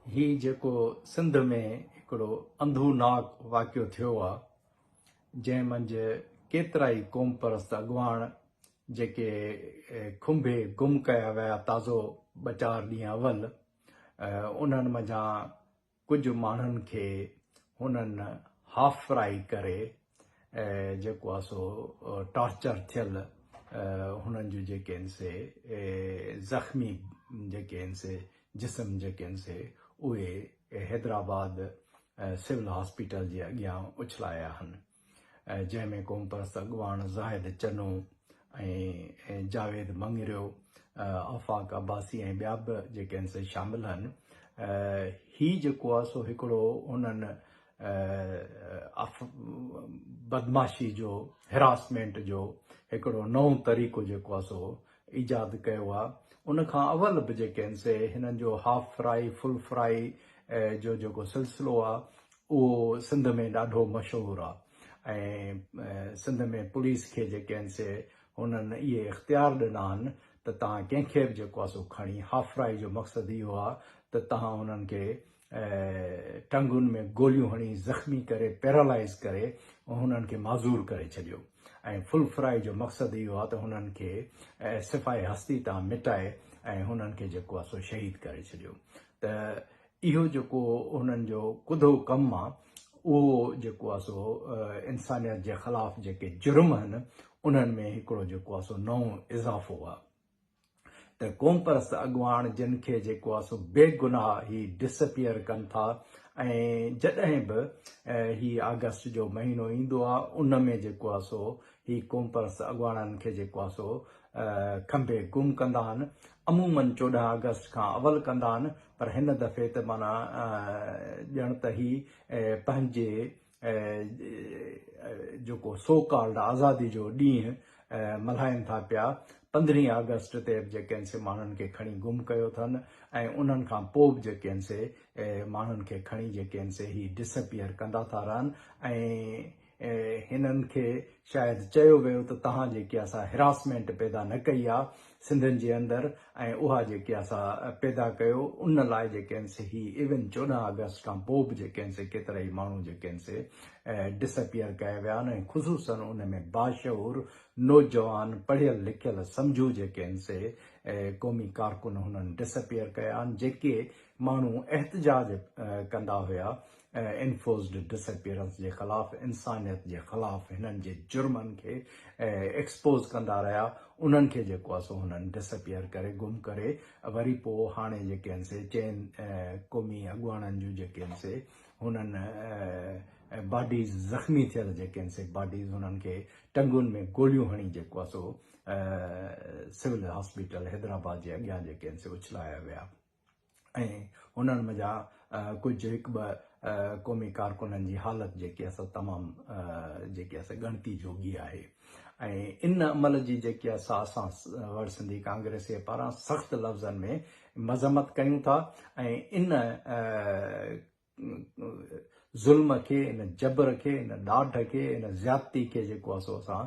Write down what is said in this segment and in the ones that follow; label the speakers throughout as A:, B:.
A: ही जेको सिंध में हिकिड़ो अंधूनाक वाक़ियो थियो आहे जंहिं मंझि केतिरा ई क़ौम परस्त अॻुवाण जेके खुंभे गुम कया विया ताज़ो ॿ चारि ॾींहं अवल उन्हनि मंझां कुझु माण्हुनि खे हुननि हाफ फ्राई करे जेको आहे सो टॉर्चर थियल हुननि जूं जेके आहिनि से ज़ख़्मी जेके आहिनि से जिस्म जेके आहिनि से उहे हैदराबाद सिविल हॉस्पिटल जे अॻियां उछलाया आहिनि जंहिंमें क़ौम परस्त अॻुवाण ज़ाहिद चनू ऐं जावेद मंगरियो आफ़ाक अब्बासी ऐं ॿिया बि जेके आहिनि से शामिल आहिनि ही जेको आहे सो हिकिड़ो हुननि बदमाशी जो हिरासमेंट जो हिकिड़ो नओं तरीक़ो जेको आहे सो ईजाद कयो आहे उनखां अवल बि जेके आहिनि से हिननि जो हाफ फ्राई फुल फ्राई जो जेको सिलसिलो आहे उहो सिंध में ॾाढो मशहूरु आहे ऐं सिंध में पुलिस खे जेके आहिनि से हुननि इहे इख़्तियार ॾिना आहिनि त तव्हां कंहिंखे बि जेको आहे सो खणी हाफ फ्राई जो मक़सदु इहो आहे त तव्हां हुननि खे टंगुनि में गोलियूं हणी ज़ख़्मी करे पैरालाइज़ करे हुननि खे माज़ूर करे छॾियो ऐं फुल फ्राई जो मक़सदु इहो आहे त हुननि खे सिफ़ाए हस्ती तां मिटाए ऐं हुननि खे जेको आहे सो शहीद करे छॾियो त इहो जेको हुननि जो कुधो कमु आहे उहो जेको आहे सो इंसानियत जे ख़िलाफ़ जेके जुर्म आहिनि उन्हनि में हिकिड़ो जेको आहे सो नओं इज़ाफ़ो आहे त क़ौम परस्त अॻुवाण जिन खे जेको आहे सो बेगुनाह ही डिसअपियर कनि था ऐं जॾहिं बि ही अगस्त जो महीनो ईंदो आहे उन में जेको आहे सो ही क़ौम परस्त अॻुवाणनि खे जेको आहे सो खंभे गुम कंदा आहिनि अमूमन 14 अगस्त खां अवल कंदा आहिनि पर हिन दफ़े त माना ॼण त ही पंहिंजे जेको सो कॉल्ड आज़ादी जो ॾींहुं मल्हाइनि था पिया 15 अगस्त ते बि जेके आहिनि से माण्हुनि खे खणी गुम कयो अथनि ऐं उन्हनि खां पोइ बि जेके आहिनि से माण्हुनि खे खणी जेके आहिनि से ही डिसअपियर कंदा था रहनि ऐं हिननि खे शायदि चयो वियो त तव्हां जेके असां हिरासमेंट पैदा न कई आहे सिंधियुनि जे अंदरि ऐं उहा जेके असां पैदा कयो उन लाइ जेके आहिनि से ही इवन 14 अगस्त खां पोइ बि जेके आहिनि से केतिरा ई माण्हू जेके आहिनि से डिसअपियर कया विया आहिनि ऐं ख़ुशूसन उन में बाशऊर नौजवान पढ़ियल लिखियल सम्झू जेके आहिनि से क़ौमी कारकुन हुननि डिसअपियर कया आहिनि जेके माण्हू एहतजाज कंदा हुया एनफोर्स्ड डिसअपियरेंस जे ख़िलाफ़ इंसानियत जे ख़िलाफ़ हिननि जे जुर्मनि खे एक्सपोज़ कंदा रहिया उन्हनि खे जेको आहे सो हुननि डिसअपियर करे गुम करे वरी पोइ हाणे जेके आहिनि से चइनि क़ौमी अॻुवाणनि जूं जेके आहिनि से हुननि बॉडीज़ ज़ख़्मी थियल जेके आहिनि से बॉडीज़ हुननि खे टंगुनि में गोलियूं हणी जेको आहे सो सिविल हॉस्पिटल हैदराबाद जे अॻियां जेके आहिनि से उछलाया विया ऐं हुननि मंझां कुझु हिकु ॿ क़ौमी कारकुननि जी हालति जेकी आहे तमामु जेकी आहे ॻणती जोगी आहे ऐं इन अमल जी जेकी आहे असां वड़ सिंधी कांग्रेस जे पारां सख़्तु लफ़्ज़नि में मज़म्मत कयूं था ऐं इन ज़ुल्म खे इन जबर खे इन ॾाढ खे इन ज़्यादती खे जेको आहे सो असां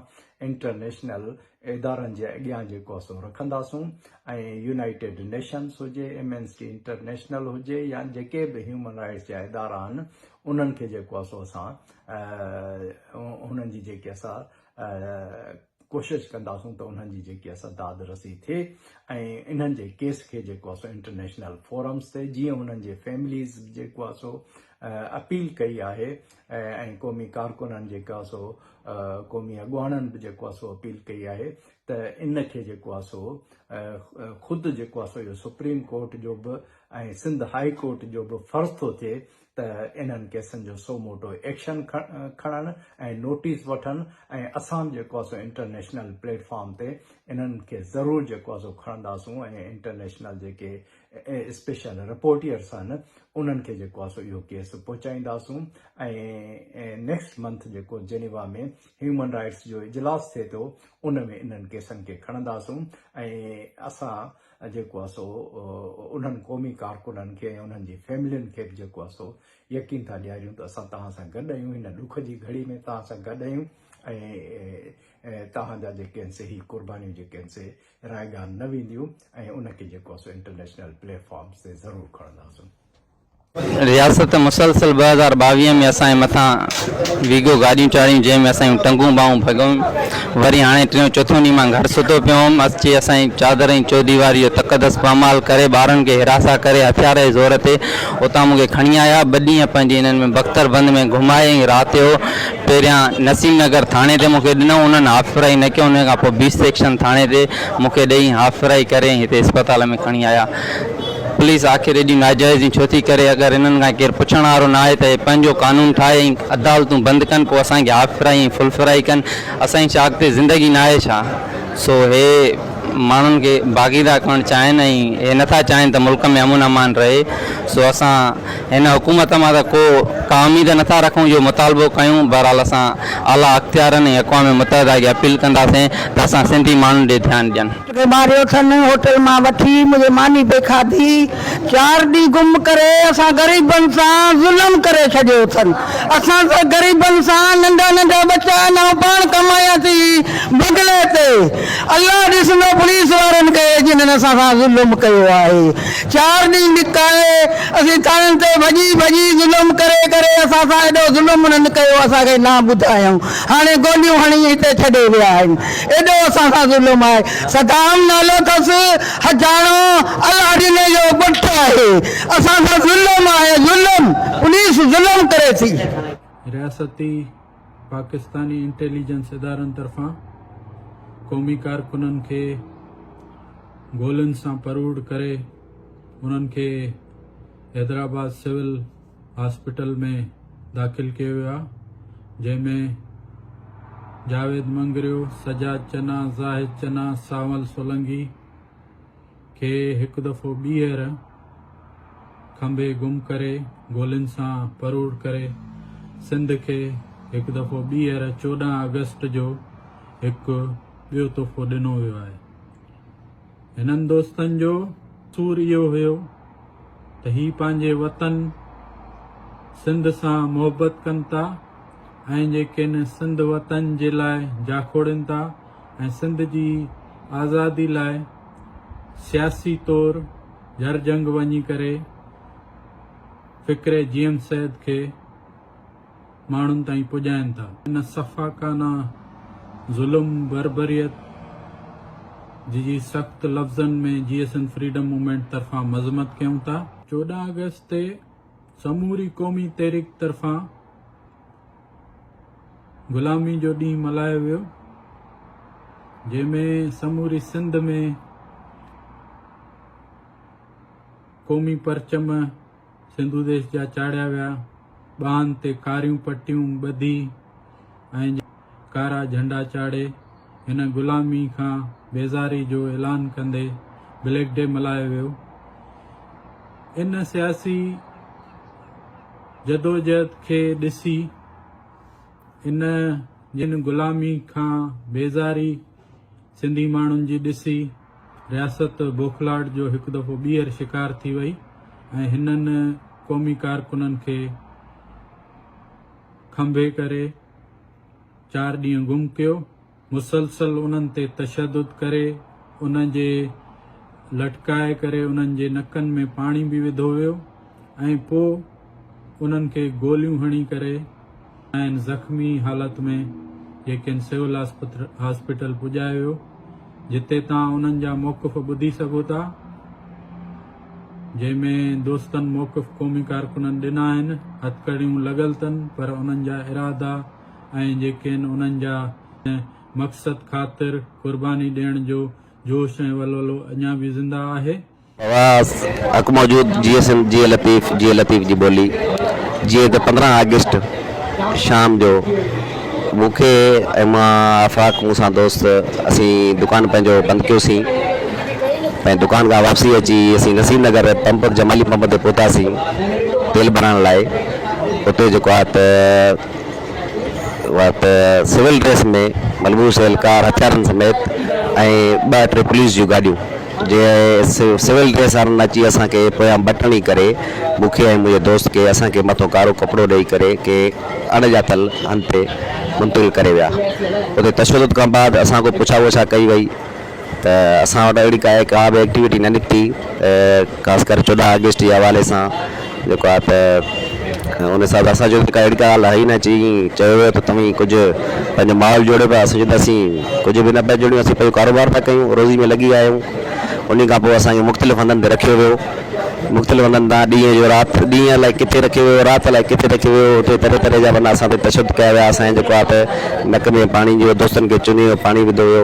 A: इंटरनेशनल इदारनि जे अॻियां जेको आहे सो रखंदासूं ऐं यूनाइटेड नेशन्स हुजे एमनेस्टी इंटरनेशनल हुजे या जेके बि ह्यूमन राइट्स जा इदारा आहिनि उन्हनि खे जेको आहे सो असां हुननि जी जेके असां कोशिशि कंदासूं त उन्हनि जी जेकी असां दाद रसी थिए ऐं इन्हनि जे केस खे जेको आहे सो इंटरनेशनल फोरम्स ते जीअं हुननि जे फैमिलीज़ जेको आहे सो अपील कई आहे ऐं क़ौमी कारकुननि जेका सो क़ौमी अॻुवाणनि बि जेको आहे सो अपील कई आहे त इन खे जेको आहे सो ख़ुदि जेको आहे सो इहो सुप्रीम कोर्ट जो बि ऐं सिंध हाई कोर्ट जो बि फ़र्ज़ु थो थिए त इन्हनि केसनि जो सो मोटो एक्शन खणनि ऐं नोटिस वठनि ऐं असां बि जेको आहे सो इंटरनेशनल प्लेटफॉर्म ते इन्हनि खे ज़रूरु जेको आहे सो खणंदासूं ऐं इंटरनेशनल जेके स्पेशल रिपोर्टियर्स आहिनि उन्हनि खे जेको आहे सो इहो केस पहुचाईंदासूं ऐं नेक्स्ट मंथ जेको जेनेवा में ह्यूमन राइट्स जो इजलास थिए थो उन में इन्हनि केसनि खे खणंदासूं ऐं असां जेको आहे सो उन्हनि क़ौमी कारकुननि खे ऐं उन्हनि जी फैमिलियुनि खे बि जेको आहे सो यकीन था ॾियारियूं त असां तव्हां सां गॾु आहियूं हिन ॾुख जी घड़ी में तव्हां सां गॾु आहियूं ऐं तव्हांजा जेके आहिनि से ही क़ुर्बानियूं जेके आहिनि से रायगान न वेंदियूं ऐं उनखे जेको आहे सो इंटरनेशनल प्लेटफॉर्म्स ते ज़रूरु खणंदासूं
B: रियासत मुसलसल 2022 में असांजे मथां वीगो गाॾियूं चाढ़ियूं जंहिंमें असांजूं टंगूं ॿाहूं भॻियूं। वरी हाणे टियों चोथों ॾींहुं मां घर सुतो पियो हुउमि। अची असांजी चादर जी चौदीवारी जो तक़दस पामाल करे ॿारनि खे हिरासा करे हथियार जे ज़ोर ते उतां मूंखे खणी आया। 2 ॾींहं पंहिंजी हिननि में बख्तरबंद में घुमाए। राति जो पहिरियां नसीम नगर थाणे ते मूंखे ॾिनो, उन्हनि हाफ़राई न कयो। उन खां पोइ 20 सेक्शन थाणे ते मूंखे ॾेई हाफ़राई करे हिते अस्पताल में खणी आया। पुलिस आख़िर एॾी नाजाइज़ी छो थी करे? अगरि इन्हनि खां केरु पुछण वारो न आहे त हे पंहिंजो कानून ठाहे ऐं अदालतूं बंदि कनि, पोइ असांखे हाफ़ फ्राई फुल फ्राई कनि। असांजी छा अॻिते ज़िंदगी न आहे छा? सो हे माण्हुनि खे भागीदार करणु चाहिनि ऐं हे नथा चाहिनि त मुल्क में अमन अमान रहे। सो असां हिन हुकूमत मां त को उम्मीद नथा रखूं जो मुतालबो कयूं। बहरहाल असां आला अख़्तियारनि ऐं अक़वाम मुतहिदा खे अपील कंदासीं त असां सिंधी माण्हुनि ॾे ध्यानु ॾियनि।
C: मारियो अथनि, होटल मां वठी मुंहिंजे मानी पे खाधी। 4 ॾींहं गुम करे असां ग़रीबनि सां ज़ुल्म करे छॾियो अथनि। असां ग़रीबनि सां नंढा नंढा बच्चा न पाण कमायासीं बदिले ते। अल्लाह ॾिसंदो पुलिस वारनि खे जिन्हनि असां सां ज़ुल्म कयो आहे। 4 ॾींहं निकाए असीं थाणनि ते भॼी भॼी ज़ुल्म करे करे असां सां एॾो ज़ुल्म उन्हनि कयो, असांखे न ॿुधायूं। हाणे गोलियूं हणी हिते छॾे विया आहिनि। एॾो असां सां ज़ुल्म आहे। सदाम नालो अथसि, हजारो अलाह ॾिने जो पुटु आहे। असां सां ज़ुल्म आहे, ज़ुल्म पुलिस ज़ुल्म करे थी।
D: रियासती पाकिस्तानी इंटेलिजेंस इदारनि तरफ़ां क़ौमी कारकुननि खे गोलियुनि सां परूड़ करे उन्हनि खे हैदराबाद सिविल हॉस्पिटल में दाख़िल कयो वियो आहे, जंहिंमें जावेद मंगरियो, सजाद चना, ज़ाहिद चना, सावल सोलंगी खे हिकु दफ़ो ॿीहर खंभे गुम करे गोलियुनि सां परूड़ करे सिंध खे हिकु दफ़ो ॿीहर 14 अगस्त जो हिकु ॿियो तोहफ़ो ॾिनो वियो आहे। हिननि दोस्तनि जो सूर इहो हुयो त ही पंहिंजे वतन सिंध सां मोहबत कनि था ऐं जेके न सिंध वतन जे लाइ जाखोड़नि था ऐं सिंध जी आज़ादी लाइ सियासी तौर जर जंग वञी करे फ़िक्रे जीएम सैद खे माण्हुनि ताईं पुॼाइनि था। इन सफ़ाकाना ज़ुल्म बर्बरियत जी सख़्त लफ़्ज़नि में GSN फ्रीडम मूवमेंट तरफ़ां मज़म्मत कयूं था। 14 अगस्त ते समूरी क़ौमी तहरीक तरफ़ां ग़ुलामी जो ॾींहुं मल्हायो वियो, जंहिंमें समूरी सिंध में क़ौमी परचम सिंधु देश जा चाढ़िया विया। ॿाहनि ते कारियूं पटियूं ॿधी ऐं कारा झंडा चाढ़े हिन ग़ुलामी खां बेज़ारी जो ऐलान कंदे ब्लैक डे मल्हायो वियो। इन सियासी जदोजहद खे ॾिसी इन जिन ग़ुलामी खां बेज़ारी सिंधी माण्हुनि जी ॾिसी रियासत बौखलाहट जो हिकु दफ़ो ॿीहर शिकार थी वई ऐं हिननि क़ौमी कारकुननि खे खंभे करे 4 ॾींहं गुम कयो। मुसलसल उन्हनि ते तशदुद करे उन्हनि जे लटकाए करे उन्हनि जे नकनि में पाणी बि विधो वियो ऐं पोइ उन्हनि खे गोलियूं हणी करे ऐं ज़ख़्मी हालत में जेके सिविल हॉस्पिटल पुॼायो वियो, जिते तव्हां उन्हनि जा मौक़िफ़ ॿुधी सघो था, जंहिंमें दोस्तनि मौक़िफ़ क़ौमी कारकुननि ॾिना आहिनि। हथकड़ियूं लॻल अथनि पर उन्हनि जा इरादा ऐं जेके आहिनि उन्हनि जा मक़सद ख़ातिर क़ुर्बानी ॾियण जो जोश ऐं वलवलो अञा बि ज़िंदा आहे।
E: आवाज़ अक मौजूद GSN जी लतीफ़ जी ॿोली जीअं त 15 अगस्त शाम जो मूंखे ऐं मां आफ़ाक़ मूंसां दोस्त असीं दुकान पंहिंजो बंदि कयोसीं। पंहिंजी दुकान खां वापसी अची असीं नसीम नगर पंप जमाली पंप ते पहुतासीं तेल भराइण लाइ। उते जेको आहे त सिविल ड्रेस में मलबूस कार हथियारनि समेत ऐं 2-3 पुलिस जूं गाॾियूं जे सिविल ड्रेस वारनि अची असांखे पोयां बटणी करे मूंखे ऐं मुंहिंजे दोस्त खे असांखे मथो कारो कपिड़ो ॾेई करे के अणॼातल हंध ते मुंतक़िल करे विया। उते तशदुद खां बाद असां को पुछा वछा कई वई त असां वटि अहिड़ी का बि एक्टिविटी न निकिती। ख़ासि करे 14 अगस्त जे हवाले सां जेको आहे त उन हिसाब सां असांजो जेका अहिड़ी का ॻाल्हि आहे ई न चयो वियो त तव्हीं कुझु पंहिंजो माहौल जोड़ियो पिया सोचियो त असीं कुझु बि न पिया जोड़ियूं असीं पंहिंजो कारोबार पिया कयूं रोज़ी में लॻी विया आहियूं उन खां पोइ असांखे मुख़्तलिफ़ हंधनि ते रखियो वियो मुख़्तलिफ़ हंधनि तां ॾींहं जो राति ॾींहं अलाए किथे रखियो वियो राति अलाए किथे रखियो वियो हुते तरह तरह जा माना असां ते तशदुद कया विया असांजे जेको आहे त नक में पाणी जो दोस्तनि खे चुनी वियो पाणी विधो वियो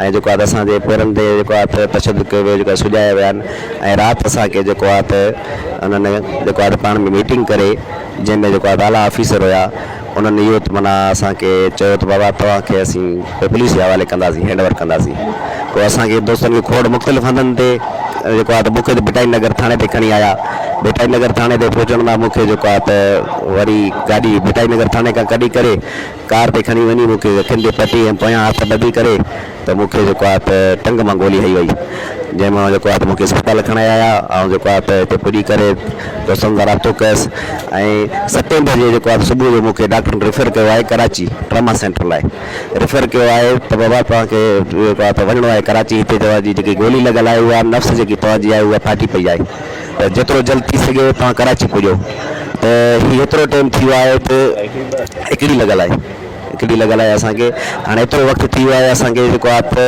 E: ऐं जेको आहे त असांजे पेरनि ते जेको आहे त तशदुद कयो वियो जेको सुॼाया विया आहिनि ऐं राति असांखे जेको आहे त उन्हनि जेको आहे त पाण में मीटिंग करे जंहिंमें जेको आहे त आला ऑफिसर हुया उन्हनि इहो माना असांखे चयो त बाबा तव्हांखे असीं पुलिस जे हवाले कंदासीं हैंडओवर कंदासीं पोइ असांखे दोस्तनि खे खोड़ मुख़्तलिफ़ हंधनि ते जेको आहे त मूंखे त भिटाई नगर थाणे ते खणी आया भिटाई नगर थाणे ते पहुचण लाइ मूंखे जेको आहे त वरी गाॾी भिटाई नगर थाणे खां कढी करे कार ते खणी वञी मूंखे खिंड पटी ऐं पोयां हथ ॿधी करे त मूंखे जेको आहे त टंग मां गोली हई वई जंहिंमां जेको आहे त मूंखे अस्पताल खणाए आया ऐं जेको आहे त हिते पुॼी करे दोस्तनि सां राब्तो कयुसि ऐं 7 बजे जेको आहे सुबुह जो मूंखे डॉक्टरनि रेफर कयो आहे कराची ट्रमा सेंटर लाइ रेफर कयो आहे त बाबा तव्हांखे जेको आहे त वञिणो आहे कराची हिते तव्हांजी जेकी गोली लॻल आहे उहा नफ़्स जेकी तव्हांजी आहे उहा फाटी पई आहे त जेतिरो जल्द थी सघे तव्हां कराची पुॼो त हीउ एतिरो टाइम थी वियो आहे त हिकिड़ी लॻल आहे असांखे हाणे एतिरो वक़्तु थी वियो आहे असांखे जेको आहे त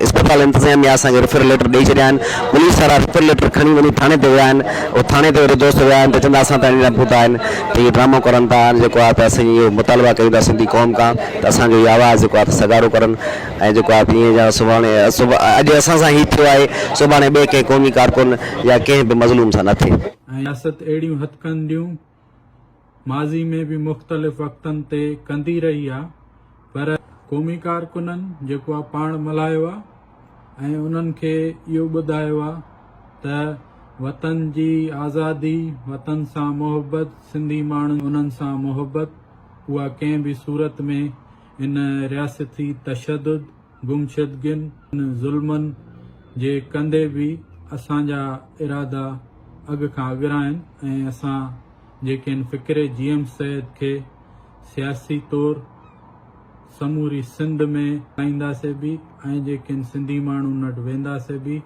E: अस्पताल इंतज़ामिया असांखे रेफर लेटर ॾेई छॾिया आहिनि पुलिस वारा रेफर लेटर खणी वञी थाणे ते विया आहिनि उहो थाणे ते वरी दोस्त विया आहिनि त चवंदा असां ताईं न पहुता आहिनि त इहो ड्रामो करनि था जेको आहे त असां इहो मुतालबा कयूं था सिंधी क़ौम खां त असांजो इहो आवाज़ु जेको आहे त सगारो करनि ऐं जेको आहे ईअं जा सुभाणे अॼु असां सां हीउ थियो आहे सुभाणे ॿिए कंहिं क़ौमी कारकुन या कंहिं बि मज़लूम सां न थिए
D: ऐं रियासत अहिड़ियूं हथकंडियूं माज़ी में बि मुख़्तलिफ़ वक़्तनि ते कंदी रही आहे पर क़ौमी कारकुननि जेको आहे पाण मल्हायो आहे ऐं उन्हनि खे इहो ॿुधायो आहे त वतन जी आज़ादी वतन सां मुहबत सिंधी माण्हू उन्हनि सां मुहबत उहा कंहिं बि सूरत में इन रियासती तशदुद गुमशदगियुनि ज़ुल्मनि जे कंदे बि असांजा इरादा अॻु खां अॻिरां आहिनि ऐं असां जेके फ़िक्रे GM सैद खे सियासी तौर समूरी सिंध में हलाईंदासीं बि ऐं जेके सिंधी माण्हू वटि वेंदासीं बि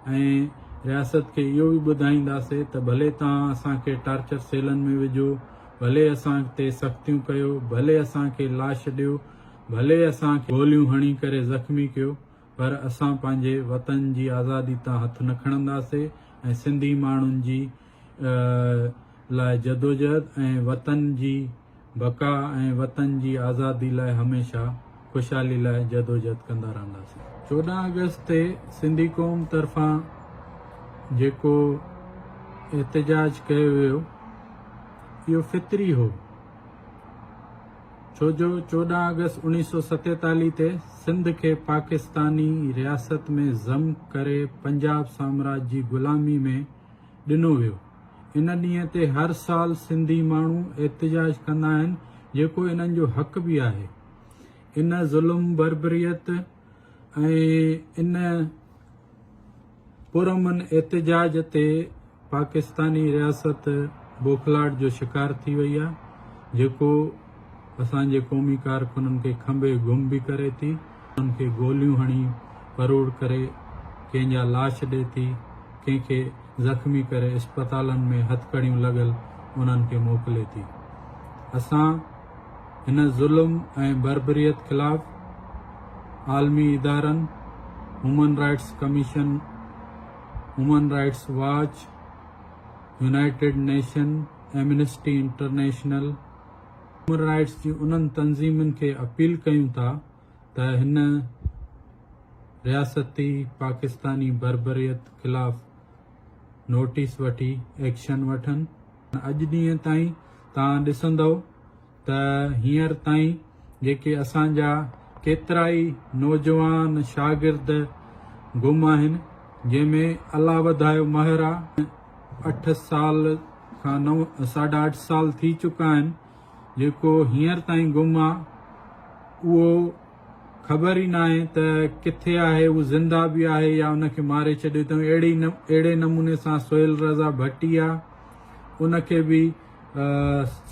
D: ऐं रियासत खे इहो बि ॿुधाईंदासीं त भले तव्हां असांखे टार्चर सेलनि में विझो भले असां ते सख़्तियूं कयो भले असांखे लाश ॾियो भले असांखे गोलियूं हणी करे ज़ख़्मी कयो पर असां पंहिंजे वतन जी आज़ादी तां हथु न खणंदासीं ऐं सिंधी माण्हुनि जी लाइ जदोजहद ऐं वतन जी बका ऐं वतन जी आज़ादी लाइ हमेशह ख़ुशहाली लाइ जदोजहद कंदा रहंदासीं 14 अगस्त ते सिंधी क़ौम तरफ़ां जेको एहतजाज कयो वियो इहो फितरी हो छो जो 14 अगस्त 1947 ते सिंध खे पाकिस्तानी रियासत में ज़म करे पंजाब साम्राज्य जी ग़ुलामी में ॾिनो वियो इन ॾींहं ते हर साल सिंधी माण्हू एहतजाज कंदा आहिनि जेको इन्हनि जो हक़ बि आहे इन ज़ुल्म बर्बरियत ऐं इन पुरअमन एहतजाज ते पाकिस्तानी रियासत बोखलाहट जो शिकार थी वई आहे जेको असांजे क़ौमी कारकुननि खे खंबे गुम बि करे थी उन्हनि खे गोलियूं हणी परोड़ करे कंहिंजा लाश ॾिए थी कंहिंखे ज़ख़्मी करे अस्पतालनि में हथकड़ियूं लॻल उन्हनि खे मोकिले थी असां हिन ज़ुल्म ऐं बर्बरियत ख़िलाफ़ आलमी इदारनि human rights commission human rights watch united nation amnesty international human rights जी उन्हनि तंज़ीमुनि खे अपील कयूं था त हिन रियासती पाकिस्तानी बर्बरियत ख़िलाफ़ नोटिस वठी एक्शन वठनि अॼु ॾींहं ताईं तव्हां ॾिसंदव त हींअर ताईं जेके असांजा केतिरा ई नौजवान शागिर्द गुम आहिनि जंहिंमें अलाह वधायो महर आहे 8 साल खां 8.5 साल थी चुका आहिनि जेको हींअर ताईं गुम आहे उहो ख़बर ई न आहे त किथे आहे उहो ज़िंदा बि आहे या उनखे मारे छॾियो अथऊं अहिड़े नमूने सां सोहेल रज़ा भट्टी आहे उनखे बि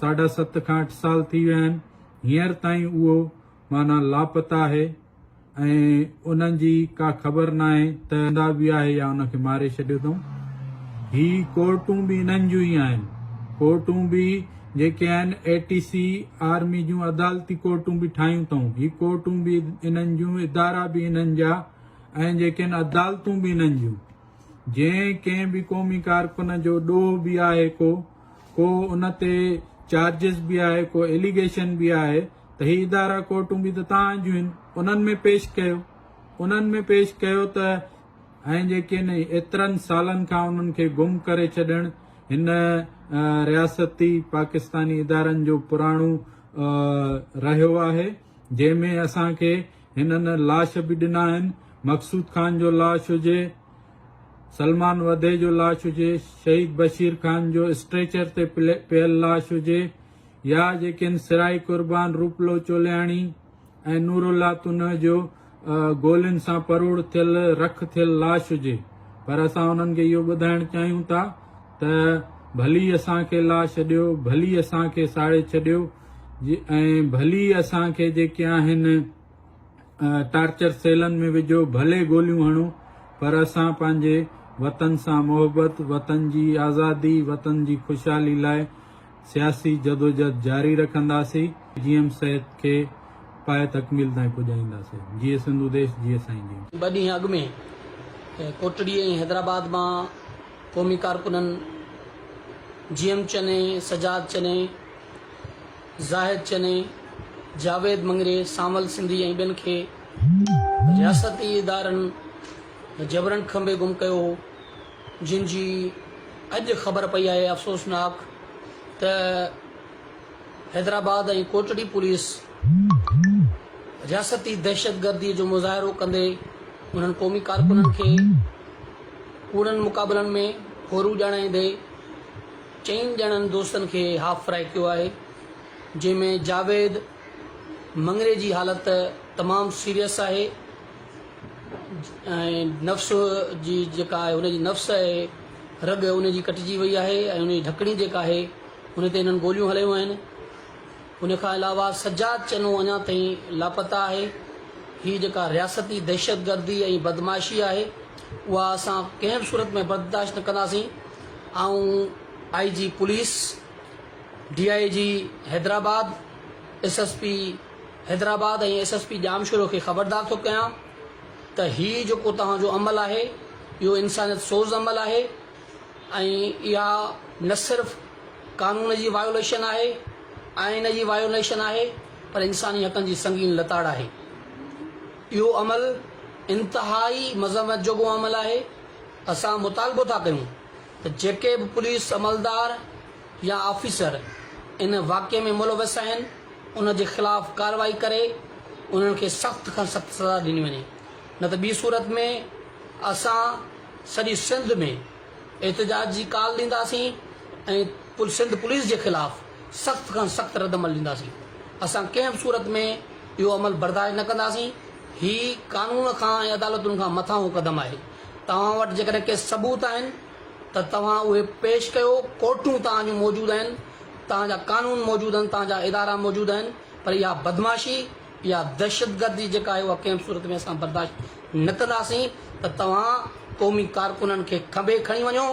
D: 7.5 खां 8 साल थी विया आहिनि हींअर ताईं उहो माना लापता आहे ऐं उन्हनि जी का ख़बर न आहे त ज़िंदा बि आहे या उनखे मारे छॾियो अथऊं ही कोर्टूं बि इन्हनि जूं ई आहिनि। कोर्टूं बि जेके आहिनि ATC आर्मी जूं अदालती कोर्टूं बि ठाहियूं अथऊं। ही कोर्टूं बि इन्हनि जूं, इदारा बि इन्हनि जा, ऐं जेके आहिनि अदालतूं बि इन्हनि जूं। जंहिं कंहिं बि क़ौमी कारकुन जो ॾोह बि आहे, को उन ते चार्जिस बि आहे, को एलिगेशन बि आहे, त ही इदारा कोर्टूं बि त तव्हां जूं आहिनि, उन्हनि में पेश कयो त ऐं जेके न एतिरनि सालनि खां उन्हनि खे गुम करे छॾणु हिन रियासती पाकिस्तानी इदारनि जो पुराणो रहियो आहे, जंहिंमें असांखे हिननि लाश बि ॾिना आहिनि। मक़सूद खान जो लाश हुजे, सलमान वधे जो लाश हुजे, शहीद बशीर खान जो स्ट्रेचर ते पियल लाश हुजे, या जेके सिराई कुर्बान रूपलो चोलियाणी ऐं नूरुल्ला तुन जो गोलियुनि सां परोड़ थियल रख थियल लाश हुजे। पर असां उन्हनि खे इहो ॿुधाइणु चाहियूं था त भली असांखे लाश ॾियो, भली असांखे साड़े छॾियो, ऐं भली असांखे जेके आहिनि टार्चर सेलनि में विझो, भले गोलियूं हणो, पर असां पंहिंजे वतन सां मोहबत, वतन जी आज़ादी, वतन जी ख़ुशहाली लाइ सियासी जदोजहद जारी रखंदासीं। GM सेहत खे पाए तकमील ताईं पुॼाईंदासीं। जीअं सिंधु देश, जीअं साईं जी।
F: ॿ ॾींहं अॻु में कोटड़ी ऐं हैदराबाद मां क़ौमी कारकुननि GM चने, सजाद चने, ज़ाहिद चने, जावेद मंगरे, सामल सिंधी ऐं ॿियनि खे रियासती इदारनि जबरन खंबे गुम कयो, जिन जी अॼु ख़बर पई आहे अफ़सोसनाक त हैदराबाद ऐं कोटड़ी पुलिस रियासती दहशतगर्दी जो मुज़ाहिरो कंदे उन्हनि क़ौमी कारकुननि खे कूड़नि मुक़ाबलनि में होरू ॼाणाईंदे 4 ॼणनि दोस्तनि खे हाफ फ्राई कयो आहे, जंहिंमें जावेद मंगरे जी हालति तमामु सीरियस आहे ऐं नफ़्स जी जेका आहे उनजी नफ़्स आहे रग उनजी कटिजी वई आहे ऐं उनजी ढकणी जेका आहे उन ते हिननि गोलियूं हलायूं आहिनि। उनखां अलावा सजाद चनो अञा ताईं लापता आहे। हीअ जेका रियासती दहशतगर्दी ऐं बदमाशी आहे उहा असां कंहिं बि सूरत में बर्दाश्त न कंदासीं। ऐं IG police, DIG Hyderabad, SSP Hyderabad ऐं SSP जामशोरो खे ख़बरदार थो कयां त हीअ जेको तव्हांजो अमल आहे इहो इंसानियत सोज़ अमल आहे ऐं इहा न सिर्फ़ु कानून जी वायोलेशन आहे, आइन जी वायोलेशन आहे, पर इंसानी हक़नि जी संगीन लताड़ आहे। इहो अमल इंतिहाई मज़म्मत जोॻो अमल आहे। असां मुतालबो था कयूं त जेके बि पुलिस अमलदार या ऑफिसर इन वाक़े में मुलविस आहिनि उन जे ख़िलाफ़ कार्रवाई करे उन्हनि खे सख़्त खां सख़्त सज़ा ॾिनी वञे, न त ॿी सूरत में असां सॼी सिंध में एहतजाज जी काल ॾींदासीं ऐं सिंध पुलिस जे ख़िलाफ़ सख़्त खां सख़्त रदअमल ॾींदासीं। असां कंहिं बि सूरत में इहो अमल बर्दाश्त न कंदासीं। हीउ कानून खां ऐं अदालतुनि खां मथां उहो क़दम आहे। तव्हां वटि जेकॾहिं के सबूत आहिनि त तव्हां उहे पेश कयो। कोर्टूं तव्हांजूं मौजूदु आहिनि, तव्हांजा कानून मौजूदु आहिनि, तव्हांजा इदारा मौजूदु आहिनि, पर इहा बदमाशी, इहा दहशतगर्दी जेका आहे उहा कंहिं बि सूरत में असां बर्दाश्त न कंदासीं। त तव्हां क़ौमी कारकुननि खे खंबे खणी वञो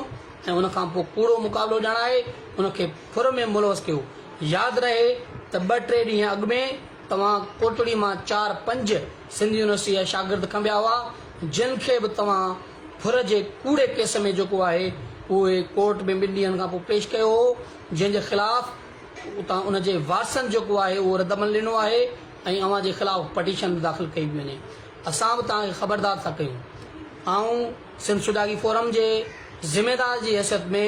F: ऐं उनखां पोइ कूड़ो मुक़ाबिलो ॼाणाए उनखे फुर में मुलवस कयो। यादि रहे त 2-3 ॾींहं अॻु में तव्हां कोटड़ी मां 4-5 सिंधी यूनिवर्सिटी जा शागिर्द खंबिया हुआ, जिन खे बि तव्हां फुर जे कूड़े केस में जेको आहे उहे कोर्ट में 2 ॾींहंनि खां पोइ पेश कयो हो, जंहिंजे ख़िलाफ़ उतां उनजे वारसनि जेको आहे उहो रदअमल ॾिनो आहे ऐं अव्हां जे ख़िलाफ़ पटिशन दाख़िल कई बि वञे। असां बि तव्हांखे ख़बरदार था कयूं। ऐं सिंध सुजागी फोरम जे ज़िम्मेदार जी हैसियत में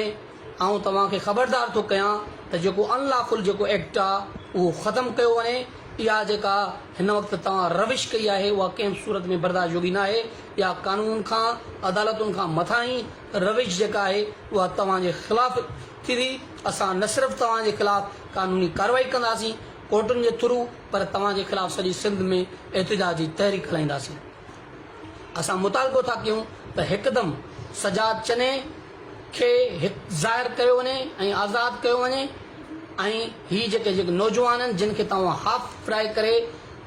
F: ऐं तव्हांखे ख़बरदार थो कयां त जेको अनलॉफुल जेको एक्ट आहे उहो ख़तमु कयो वञे। इहा जेका हिन वक़्तु तव्हां रविश कई आहे उहा कंहिं बि सूरत में बर्दाश्त योगी न आहे। इहा कानून खां अदालतुनि खां मथां ई रविश जेका आहे उहा तव्हांजे ख़िलाफ़ थींदी। असां न सिर्फ़ु तव्हांजे ख़िलाफ़ कानूनी कार्रवाई कंदासीं कोर्टुनि जे थ्रू, पर तव्हांजे ख़िलाफ़ सॼी सिंध में एहतजाज जी तहरीक हलाईंदासीं। असां मुतालबो था कयूं त हिकदमि सजाद चने खे ज़ाहिर कयो वञे ऐं आज़ादु कयो वञे ऐं हीअ जेके नौजवान आहिनि जिन खे तव्हां हाफ फ्राई करे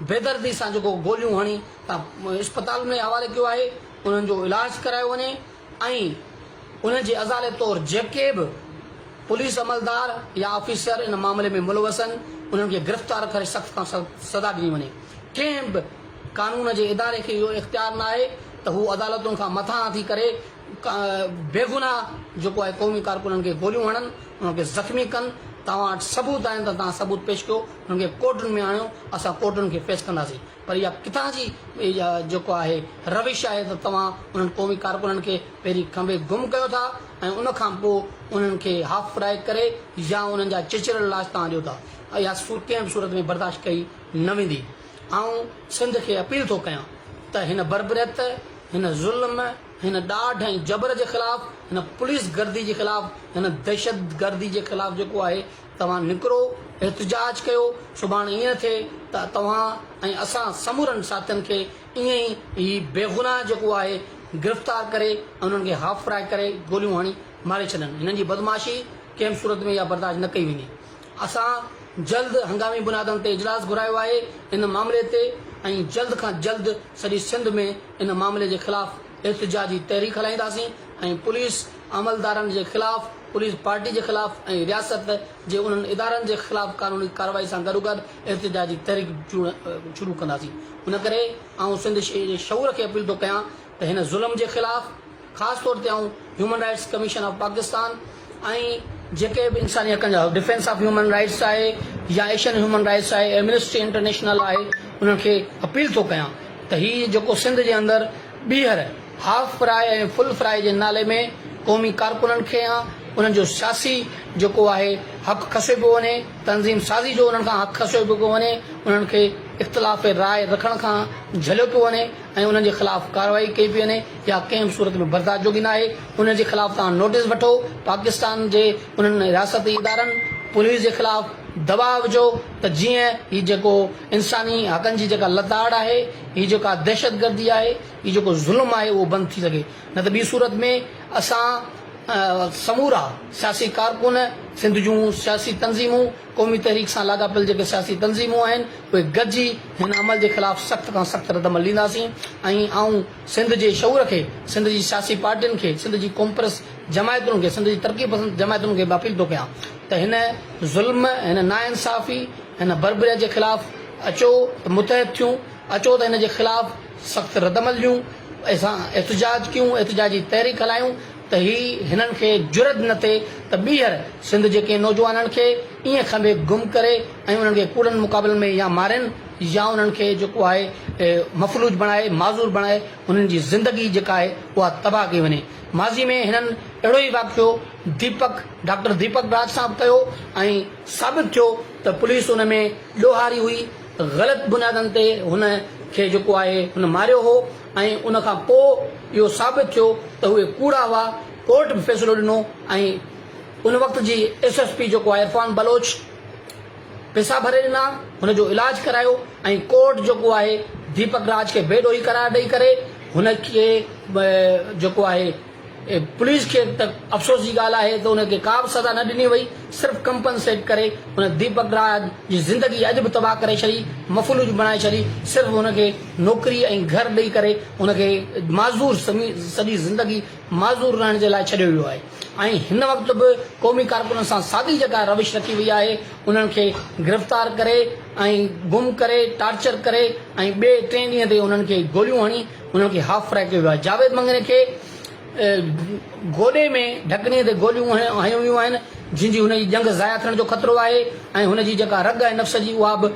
F: बेदर्दी सां जेको गोलियूं हणी तव्हां इस्पताल में हवाले कयो आहे उन्हनि जो इलाजु करायो वञे ऐं उन जे अज़ाले तौरु जेके बि पुलिस अमलदार या ऑफिसर इन मामले में मुलवस आहिनि उन्हनि खे गिरफ़्तार करे सख़्त खां सख़्त सज़ा ॾिनी वञे। कंहिं बि कानून जे इदारे खे इहो इख़्तियार न आहे त हू अदालतुनि खां मथां थी करे बेगुनाह जेको आहे क़ौमी कारकुननि खे गोलियूं हणनि, उन्हनि खे ज़ख़्मी कनि। तव्हां वटि सबूत आहिनि त तव्हां सबूत पेश कयो, उन्हनि खे कोर्टुनि में आणियो, असां कोर्टुनि खे फेस कंदासीं। पर इहा किथां जी जेको आहे रविश आहे त तव्हां उन्हनि क़ौमी कारकुननि खे पहिरीं खंबे गुम कयो था ऐं उन खां पोइ उन्हनि खे हाफ फ्राए करे या उन्हनि जा चिचड़ लाश तव्हां ॾियो था। इहा कंहिं बि सूरत में बर्दाश्त कई न वेंदी। ऐं सिंध खे अपील थो कयां त हिन बर्बरियत, हिन ज़ुल्म, हिन ॾाढ ऐं जबर जे ख़िलाफ़, हिन पुलिस गर्दी जे ख़िलाफ़, हिन दहशत गर्दी जे ख़िलाफ़ जेको आहे तव्हां निकिरो, एहतिजाज कयो। सुभाणे ईअं थिए त तव्हां ऐं असां समूरनि साथियुनि खे ईअं ई बेगुनाह जेको आहे गिरफ़्तार करे ऐं उन्हनि खे हाफ फ्राए करे गोलियूं हणी मारे छॾनि। हिननि जी बदमाशी कंहिं सूरत में इहा बर्दाश्त न कई वेंदी। असां जल्द हंगामी बुनियादनि ते इजलास घुरायो आहे इन मामले ते ऐं जल्द खां जल्द सॼी सिंध में इन मामले जे ख़िलाफ़ एहतिजाजी तहरीक हलाईंदासीं ऐं पुलिस अमलदारनि जे ख़िलाफ़, पुलिस पार्टी जे ख़िलाफ़ ऐं रियासत जे उन्हनि इदारनि जे ख़िलाफ़ कानूनी कार्रवाई सां गॾोगॾु एहतिजाजी तहरीक शुरू कंदासीं। उन करे आउं सिंध जे शऊर खे अपील थो कयां त हिन ज़ुल्म जे ख़िलाफ़ ख़ासि तौर ते आउं human rights commission of Pakistan ऐं जेके बि इंसानी हक़नि जा डिफेंस ऑफ ह्यूमन राइट्स आहे या एशियन ह्यूमन राइट्स आहे, एमनेस्टी इंटरनेशनल आहे, उन्हनि खे अपील थो कयां त हीअ जेको सिंध जे अंदरि ॿीहर हाफ फ्राए ऐं फुल फ्राए जे नाले में क़ौमी कारकुननि खे या उन्हनि जो सियासी जेको आहे हक़ खसे पियो वञे, तंज़ीम साज़ी जो उन्हनि खां हक़ खसियो पियो वञे, उन्हनि खे इख़्तिलाफ़ राय रखण खां झलियो पियो वञे ऐं उन्हनि जे ख़िलाफ़ कार्रवाई कई पई वञे या कंहिं बि सूरत में बर्दाश्त जोगी न आहे। उन जे ख़िलाफ़ तव्हां नोटिस वठो, पाकिस्तान जे उन्हनि रियासती इदारनि पुलिस जे ख़िलाफ़ दबाव विझो त जीअं हीउ जेको इंसानी हक़नि जी जेका लताड़ आहे, हीअ जेका दहशतगर्दी आहे, हीअ जेको ज़ुल्म आहे उहो बंदि थी सघे। न त ॿी सूरत में असां समूरा सियासी कारकुन, सिंध जूं सियासी तंज़ीमूं, क़ौमी तहरीक सां लाॻापियल जेके सियासी तंज़ीमूं आहिनि उहे गॾिजी हिन अमल जे ख़िलाफ़ सख़्त खां सख़्त रदअमल ॾींदासीं। ऐं आउं सिंध जे शऊर खे, सिंध जी सियासी पार्टियुनि खे, सिंध जी कॉम्प्रेस जमायतुनि खे, सिंध जी तरक़ी पसंद जमायतुनि खे अपील थो कयां त हिन ज़ुल्म, हिन नाइंसाफ़ी, हिन बर्बरियत जे ख़िलाफ़ अचो त मुतहद थियूं, अचो त हिन जे ख़िलाफ़ सख़्त रदअमल ॾियूं, असां एहतिजाज कयूं, एहतिजाजी तहरीक हलायूं त ही हिननि खे जुरत न थिए त ॿीहर सिंध जे कंहिं नौजवाननि खे ईअं खंबे गुम करे ऐं उन्हनि खे कूड़नि मुक़ाबलनि में या मारनि या उन्हनि खे जेको आहे मफ़लूज बणाए, माज़ूर बणाए, उन्हनि जी ज़िंदगी जेका आहे उहा तबाह कई वञे। माज़ी में हिननि अहिड़ो ई वाक़ियो डॉक्टर दीपक राज सां कयो ऐं साबित थियो त पुलिस हुन में ॾोहारी हुई, ग़लति बुनियादनि ते हुन खे जेको आहे हुन मारियो हो ऐं उन खां पोइ इहो साबित थियो त उहे कूड़ा हुआ। कोर्ट बि फ़ैसिलो ॾिनो ऐं उन वक़्त जी SSP जेको आहे इरफान बलोच पैसा भरे ॾिना, हुनजो इलाज करायो ऐं कोर्ट जेको आहे दीपक राज खे बेॾोही करार ॾेई करे हुनखे जेको आहे पुलिस खे त अफ़सोस जी ॻाल्हि आहे त उनखे का बि सज़ा न ॾिनी वई, सिर्फ़ु कंपनसेट करे हुन दीपक राज जी ज़िंदगी अॼु बि तबाह करे छॾी, मफ़लूज बणाए छॾी, सिर्फ़ु हुनखे नौकिरी ऐं घर ॾेई करे हुनखे माज़ूर सॼी ज़िंदगी माज़ूर रहण जे लाइ छॾियो वियो आहे। ऐं हिन वक़्तु बि क़ौमी कारकुननि सां साॻी जेका रविश रखी वई आहे, उन्हनि खे गिरफ़्तार करे ऐं गुम करे, टार्चर करे ऐं ॿिए 3 ॾींहं ते उन्हनि खे गोलियूं हणी उन्हनि खे हाफ फ्राए कयो वियो आहे। जावेद मंगने खे गोॾे में ढकणीअ ते गोलियूं हयूं वियूं आहिनि जंहिंजी हुनजी जंग ज़ाया थियण जो ख़तरो आहे ऐं हुनजी जेका रग आहे नफ़्स जी उहा बि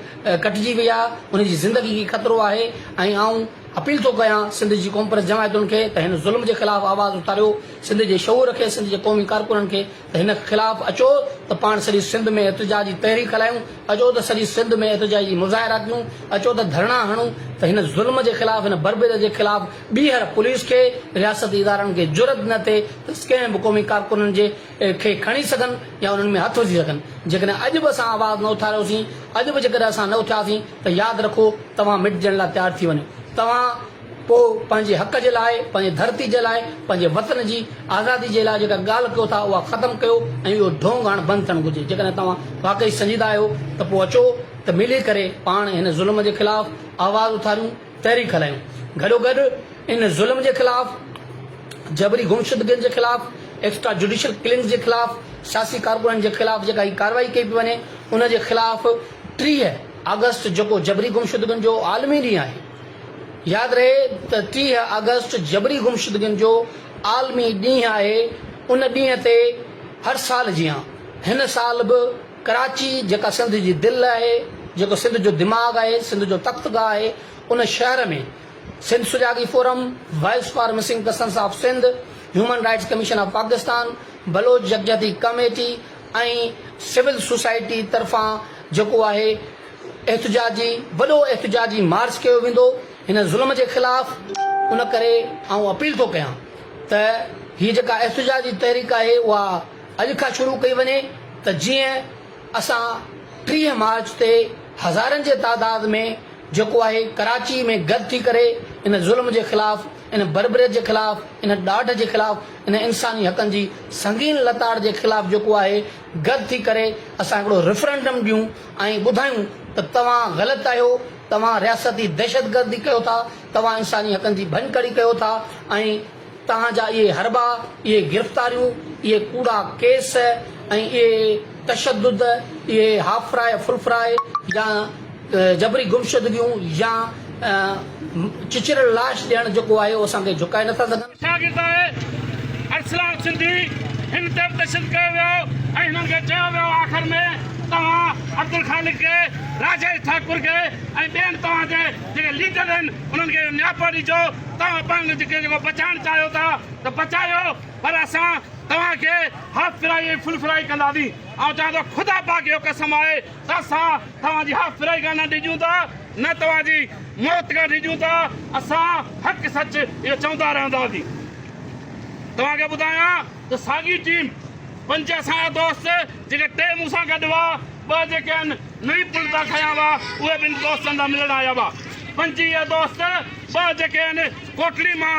F: कटिजी वई आहे, हुनजी ज़िंदगी खे ख़तरो आहे। ऐं आउं अपील थो कयां सिंध जी कॉम्प्रेस जमायतुनि खे त हिन ज़ुल्म जे ख़िलाफ़ आवाज़ उथारियो, सिंध जे शऊर खे, सिंध जे क़ौमी कारकुननि खे त हिन ख़िलाफ़ अचो त पाण सॼी सिंध में एहतिजाजी तहरीक हलायूं, अचो त सॼी सिंध में एहतिजाजी मुज़ाहिरा कयूं, अचो त धरना हणूं त हिन ज़ुल्म जे ख़िलाफ़, हिन बर्बरियत जे ख़िलाफ़ ॿीहर पुलिस खे, रियासती इदारनि खे जुरत न थिए त कंहिं बि क़ौमी कारकुननि जे खे खणी सघनि या उन्हनि में हथ विझी सघनि। जेकॾहिं अॼु बि असां आवाज़ न उथारियोसीं, अॼु बि जेकॾहिं असां न उथियासीं त यादि रखो तव्हां मिटजण लाइ तयारु थी वञो। तव्हां पोइ पंहिंजे हक़ जे लाइ, पंहिंजे धरती जे लाइ, पंहिंजे वतन जी आज़ादी जे लाइ जेका ॻाल्हि कयो था उहा ख़तमु कयो ऐं इहो ढोंग हाणे बंदि थियणु घुरिजे। जेकॾहिं तव्हां वाक़ई संजीदा आहियो त पोइ अचो त मिली करे पाण हिन ज़ुल्म जे ख़िलाफ़ आवाज़ उथारियूं, तहरीक हलायूं। गॾोगॾु इन ज़ुल्म जे ख़िलाफ़, जबरी गुमशुदगियुनि जे ख़िलाफ़, एक्स्ट्रा जुडिशियल किलिंग्स जे ख़िलाफ़ सियासी कारकुननि जे ख़िलाफ़ जेका ही कार्रवाई कई पई वञे उन जे ख़िलाफ़ 30 अगस्त जेको जबरी गुमशुदगियुनि जो आलमी ॾींहुं आहे, यादि रहे त 30 अगस्त जबरी गुमशुदगियुनि जो आलमी ॾींहुं आहे। उन ॾींहं ते हर साल जीअं हिन साल बि कराची जेका सिंध जी दिलि आहे, जेको सिंध जो दिमाग़ आहे, सिंध जो तख़्तगाह आहे, उन शहर में Sindh Sujagi forum, voice for missing persons of Sindh, human rights commission of Pakistan, Baloch Yakjehti committee ऐं सिविल सोसाइटी तरफ़ां जेको आहे एहतजाजी वॾो एहतजाजी मार्च कयो वेंदो हिन ज़ुल्म जे ख़िलाफ़। उन करे आउं अपील थो कयां त हीअ जेका एहतजाजी तहरीक आहे उहा अॼु खां शुरू कई वञे, त जीअं असां 30 मार्च ते हज़ारनि जे तादाद में जेको आहे कराची में गॾु थी करे इन ज़ुल्म जे ख़िलाफ़, इन बर्बरियत जे ख़िलाफ़, इन ॾाढ जे ख़िलाफ़, इन इंसानी हक़नि जी संगीन लताड़ जे ख़िलाफ़ जेको आहे गॾु थी करे असां हिकिड़ो रेफरेंडम ॾियूं ऐं ॿुधायूं त तव्हां ग़लति आहियो, तव्हां रियासती दहशतगर्दी कयो था, तव्हां इंसानी हक़नि जी भञकड़ी कयो था ऐं तव्हांजा इहे हरबा, इहे गिरफ़्तारियूं, इहे कूड़ा केस ऐं इहे तशद्दुद, इहे हाफ फ्राए फुल फ्राए या जबरी गुमशुदगियूं या चिचड़ लाश ॾियणु जेको आहे उहो असांखे झुकाए नथा सघनि।
G: शागिर्द आहे अरसलान सिंधी हिन ते तशद्दुद कयो वियो ऐं हिननि खे चयो वियो आख़िर में तव्हां अब्दुल खालिक खे, राजेश ठाकुर खे ऐं ॿियनि तव्हांजे जेके लीडर आहिनि उन्हनि खे न्यापो ॾिजो। तव्हां पाण जेको बचाइणु चाहियो था त बचायो, पर असां तव्हांखे हाफ फ्राई ऐं फुल फ्राई कंदासीं। ऐं चवां थो ख़ुदा पाक जो कसम आहे त असां तव्हांजी हाफ फ्राई खां न ॾिजूं था, न तव्हांजी मौत खां ॾिजूं था। असां हक़ सच इहो चवंदा रहंदासीं। तव्हांखे ॿुधायां त साॻी टीम 5 असांजा दोस्त जेके 3 मूंसां गॾु हुआ, 2 जेके आहिनि नई पुल था खयां हुआ, उहे ॿिनि दोस्तनि सां मिलण आया हुआ। 5 इहे दोस्त, 2 जेके आहिनि कोटली मां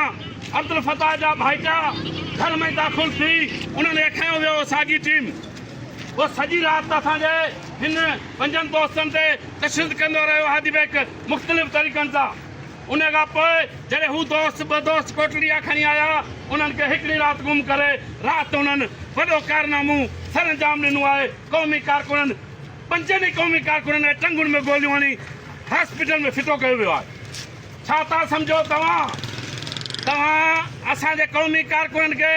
G: अब्दुल फताह जा भाइटा घर में दाख़िल थी, उन्हनि खे खयो वियो साॻी टीम। उहो सॼी राति असांजे हिन 5 दोस्तनि ते तशद्दुद कंदो रहियो हादिबेक मुख़्तलिफ़ तरीक़नि सां। उन खां पोइ जॾहिं हू दोस्त 2 दोस्त कोटली जा खणी आया, उन्हनि खे हिकिड़ी राति गुम करे राति उन्हनि वॾो कारनामो सर अंजाम ॾिनो आहे। क़ौमी कारकुननि 5 क़ौमी कारकुननि खे टंगुनि में गोलियूं हणी हॉस्पिटल में फिटो कयो वियो आहे। छा था सम्झो तव्हां असांजे क़ौमी कारकुननि खे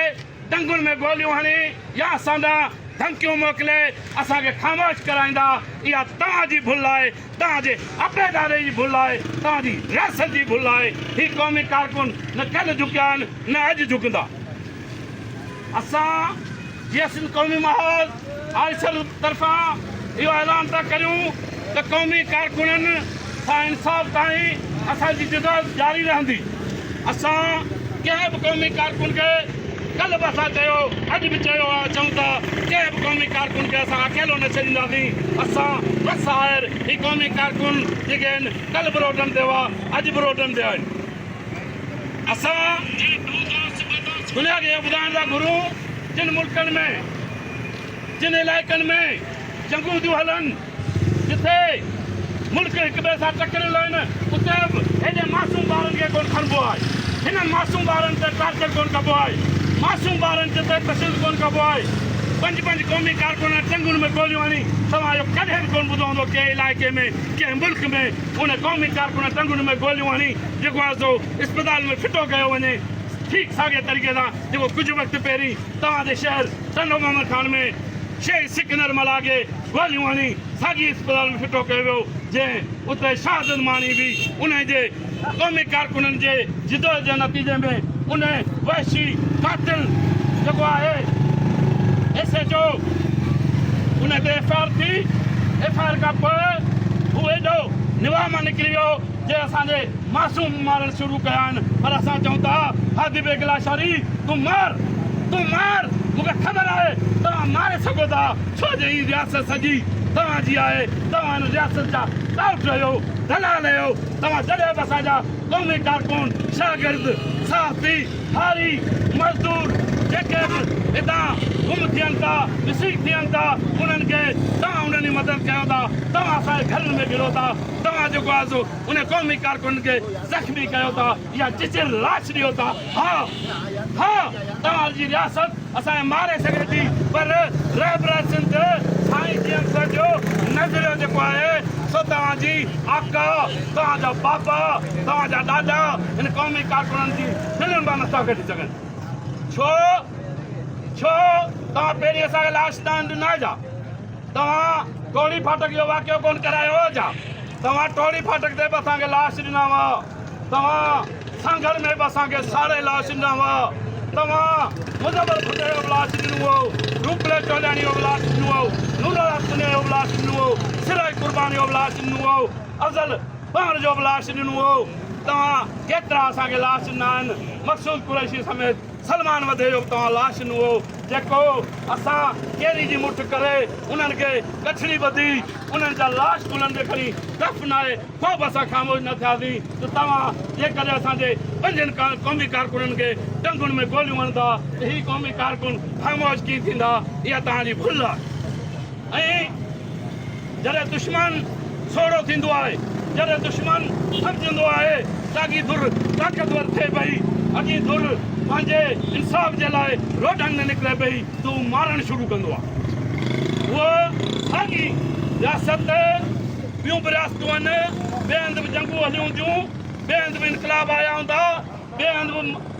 G: टंगुनि में गोलियूं हणी या असांजा धमकियूं मोकिले असांखे ख़ामोश कराईंदा? इहा तव्हांजी भुल आहे, तव्हांजे अबेदारे जी भुल आहे, तव्हांजी रियासत जी भुल आहे। ही क़ौमी कारकुन न कल्ह झुकिया आहिनि न अॼु झुकंदा। असां जीअं सिंध क़ौमी माहौल आईसल तरफ़ां इहो ऐलान था करियूं त क़ौमी कारकुननि सां इंसाफ़ ताईं असांजी जिदोजहद जारी रहंदी। असां कंहिं बि क़ौमी कारकुन खे कल्ह बि असां चयो, अॼु बि चयो आहे, चऊं था कंहिं बि क़ौमी कारकुन खे असां अकेलो न छॾींदासीं। असां बसि आहे ही क़ौमी कारकुन जेके आहिनि कल्ह बि रोडनि ते हुआ, अॼु बि रोडनि ते आहिनि। असां दुनिया खे ॿुधाइण था घुरूं जिन मुल्कनि में, जिन इलाइक़नि में जंगूं थियूं हलनि, जिथे मुल्क हिक ॿिए सां टकरियल आहिनि, उते बि हेॾे मासूम ॿारनि खे कोन खणिबो आहे। हिननि मासूम ॿारनि ते टार्चर कोन कबो आहे, मासूम ॿारनि ते तशद्दुद कोन कबो आहे। 5 क़ौमी कारकुन टंगुनि में गोलियूं हणी, तव्हां इहो कॾहिं बि कोन ॿुधो हूंदो कंहिं इलाइक़े में, कंहिं मुल्क में उन क़ौमी कारकुन टंगुनि में गोलियूं हणी जेको आहे सो इस्पताल में फिटो कयो वञे। ठीक साॻे तरीक़े सां जेको कुझु वक़्तु पहिरीं तव्हांजे शहर टंडो मोहम्मद खान में शेख सिकंदर मला खे गोलियूं हणी साॻी इस्पताल में फिटो कयो वियो, जंहिं उते शहादत माणी हुई। उन जे क़ौमी कारकुननि जे जिदोजहद जे नतीजे में उन वहशी कातिल जेको आहे SHO उन ते FIR थी। FIR खां पोइ हू एॾो निवाह मां निकिरी वियो जे असांजे मासूम मारणु शुरू कया आहिनि। पर असां चऊं था हादिबेक लाशारी तूं मार, मूंखे ख़बर आहे तव्हां मारे सघो था, छो जो हीअ रियासत सॼी तव्हांजी आहे। तव्हां हिन रियासत जा डाउट आहियो, दलाल आहियो। तव्हां जॾहिं बि असांजा क़ौमी कारकुन, शागिर्द, साहफ़ी, हारी, मज़दूर जेके बि हितां गुम थियनि था, मिसीक थियनि था, उन्हनि खे तव्हां उन्हनि जी मदद कयो था। तव्हां असांजे घरनि में गिरो था, तव्हां जेको आहे सो उन क़ौमी कारकुन खे ज़ख़्मी कयो था या चिचड़ लाश ॾियो था। हा, तव्हांजी रियासत असांखे मारे सघे थी पर रहबर सिंध साईं जीअं जो नज़रियो जेको आहे सो तव्हांजी आका तव्हांजा बाबा तव्हांजा ॾाॾा हिन क़ौमी कारकुननि जी दिलनि मां नथा कढी सघनि छो तव्हां पहिरीं असांखे लाशदान ॾिना जा तव्हां टोड़ी फाटक जो वाक़ियो कोन करायो जा तव्हां टोड़ी फाटक ते बि असांखे लाश ॾिना हुआ तव्हां सांगड़ में बि असांखे साड़े लाश ॾिना हुआ तव्हां मुज़फ़र खुटे जो बि लाश ॾिनो हो रूपले चौलाणी जो बि लाश ॾिनो हो नूरलाल पुने जो बि लाश ॾिनो हो सिराज कुर्बानी जो बि लाश ॾिनो हो अफ़ज़ल पाण जो बि लाश ॾिनो हो तव्हां केतिरा असांखे लाश ॾिना आहिनि मक़सूद कुरैशी समेत सलमान वधे जो बि तव्हां लाश ॾिनो हो जेको असां केरी जी मुठ करे उन्हनि खे कछड़ी ॿधी उन्हनि जा लाश गुलनि ते खणी दफ़नाए को बि असां ख़ामोश न थियासीं त तव्हां जेकॾहिं असांजे पंजनि क़ौमी कारकुननि खे टंगुनि में गोलियूं हणंदा त ही क़ौमी कारकुन ख़ामोश कीअं थींदा इहा तव्हांजी भुल आहे ऐं जॾहिं दुश्मन सोड़ो थींदो आहे जॾहिं दुश्मन सम्झंदो आहे साॻी धुर ताक़तवर थिए पई अॻी धुर पंहिंजे इंसाफ़ जे लाइ रोडनि में निकिरे पई त हू मारणु शुरू कंदो आहे उहो साॻी रियासत ॿियूं बि रियासतूं आहिनि ॿिए हंधि बि जंगूं हलियूं हूंदियूं ॿिए हंधि बि इनकलाब आया हूंदा ॿिए हंधि बि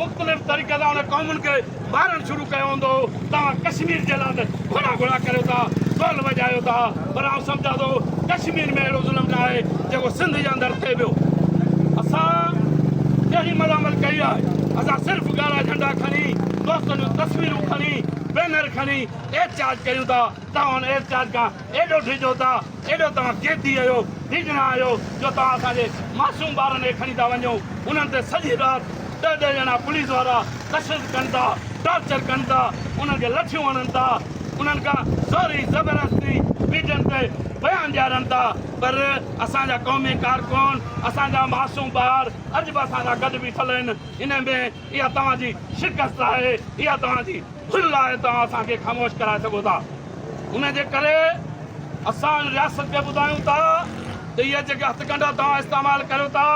G: मुख़्तलिफ़ तरीक़े सां उन क़ौमुनि खे मारणु शुरू कयो हूंदो तव्हां कश्मीर जे लाइ घोड़ा घोड़ा करियो था ढोल वॼायो था पर आउं सम्झां थो कश्मीर में अहिड़ो ज़ुल्म न आहे जेको सिंध जे अंदरि थिए पियो असां कहिड़ी मलामत कई आहे असां सिर्फ़ु ॻाढ़ा झंडा खणी दोस्तनि जूं तस्वीरूं खणी बैनर खणी एहतजाज कयूं था तव्हां हुन एहतजाज खां एॾो डिॼो था एॾो तव्हां क़ैदी आहियो डिॼणा आहियो जो तव्हां असांजे मासूम ॿारनि खे खणी था वञो उन्हनि ते सॼी राति 10 ॼणा पुलिस वारा तशदुद कनि था टॉर्चर कनि था उन्हनि खे लठियूं हणनि था उन्हनि खां ज़ोरी ज़बरदस्ती बीजनि ते बयान ॾियारनि था पर असांजा क़ौमी कारकुन असांजा मासूम ॿार अॼु बि असांजा गॾु बीठल आहिनि इन में इहा तव्हांजी शिकस्त आहे इहा तव्हांजी भुल आहे तव्हां असांखे ख़ामोश कराए सघो था उन जे करे असां रियासत खे ॿुधायूं था त इहे जेके हथकंडा तव्हां इस्तेमालु करियो था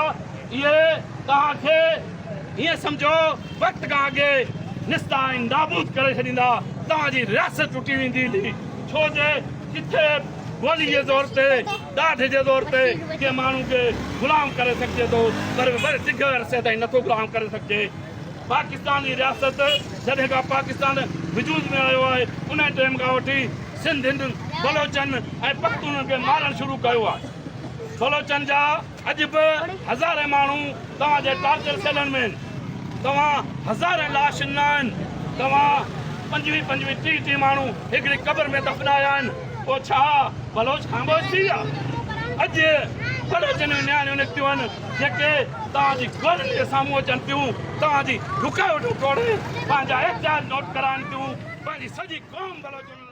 G: इहे तव्हांखे हीअं सम्झो वक़्त खां अॻे निस्ता ऐं नाबूद करे छॾींदा तव्हांजी रियासत टुटी वेंदी छो जे किथे गोली जे ज़ोर ते ॾाढ जे ज़ोर ते कंहिं माण्हू खे ग़ुलाम करे सघिजे थो पर वरी टिघे अरसे ताईं नथो ग़ुलाम करे सघिजे पाकिस्तान जी रियासत जॾहिं खां पाकिस्तान वजूद में आयो आहे उन टाइम खां वठी सिंध हिंद बलोचनि ऐं पख्तूननि खे मारणु शुरू कयो आहे बलोचनि जा अॼु बि हज़ारे माण्हू तव्हांजे टॉर्चर सेलनि में आहिनि तव्हां हज़ारे लाश न आहिनि तव्हां 25 30 माण्हू हिकिड़ी क़बर में दफ़नाया आहिनि पोइ छा बलोच ख़ामोश थी विया अॼु बलोचनि जूं नियाणियूं निकितियूं आहिनि जेके तव्हांजी गोलियुनि जे साम्हूं अचनि थियूं तव्हांजी रुकावटूं तोड़े पंहिंजा एहतजाज नोट कराइनि थियूं पंहिंजी सॼी क़ौम बलोचनि